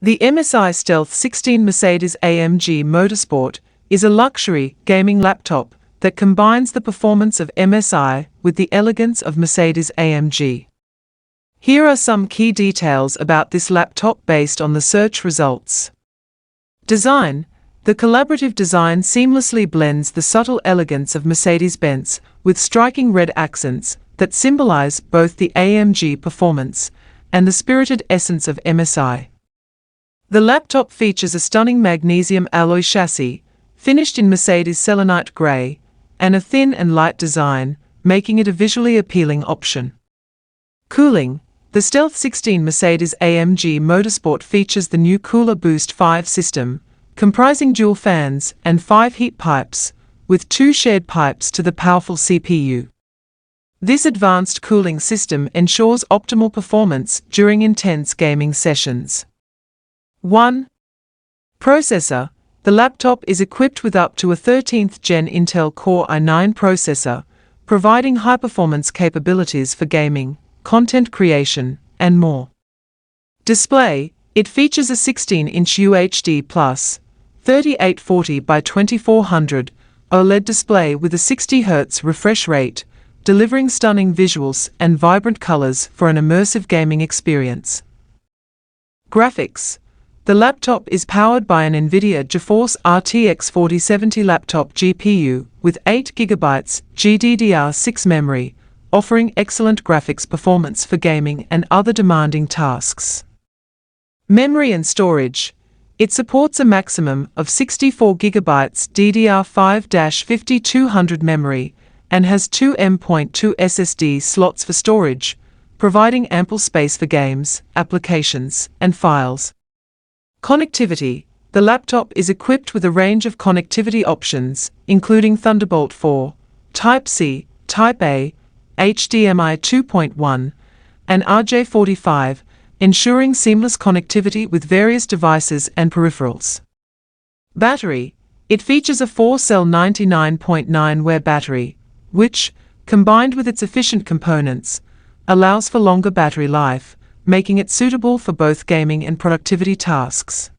The MSI Stealth 16 Mercedes-AMG Motorsport is a luxury gaming laptop that combines the performance of MSI with the elegance of Mercedes-AMG. Here are some key details about this laptop based on the search results. Design. The collaborative design seamlessly blends the subtle elegance of Mercedes-Benz with striking red accents that symbolize both the AMG performance and the spirited essence of MSI. The laptop features a stunning magnesium alloy chassis, finished in Mercedes selenite grey, and a thin and light design, making it a visually appealing option. Cooling. The Stealth 16 Mercedes-AMG Motorsport features the new Cooler Boost 5 system, comprising dual fans and 5 heat pipes, with 2 shared pipes to the powerful CPU. This advanced cooling system ensures optimal performance during intense gaming sessions. 1. Processor. The laptop is equipped with up to a 13th Gen Intel Core i9 processor, providing high-performance capabilities for gaming, content creation, and more. Display. It features a 16-inch UHD Plus 3840 by 2400 OLED display with a 60 Hz refresh rate, delivering stunning visuals and vibrant colors for an immersive gaming experience. Graphics. The laptop is powered by an NVIDIA GeForce RTX 4070 laptop GPU with 8GB GDDR6 memory, offering excellent graphics performance for gaming and other demanding tasks. Memory and storage. It supports a maximum of 64GB DDR5-5200 memory and has two M.2 SSD slots for storage, providing ample space for games, applications, and files. Connectivity. The laptop is equipped with a range of connectivity options, including Thunderbolt 4, Type-C, Type-A, HDMI 2.1, and RJ45, ensuring seamless connectivity with various devices and peripherals. Battery. It features a 4-cell 99.9 Ah battery, which, combined with its efficient components, allows for longer battery life, making it suitable for both gaming and productivity tasks.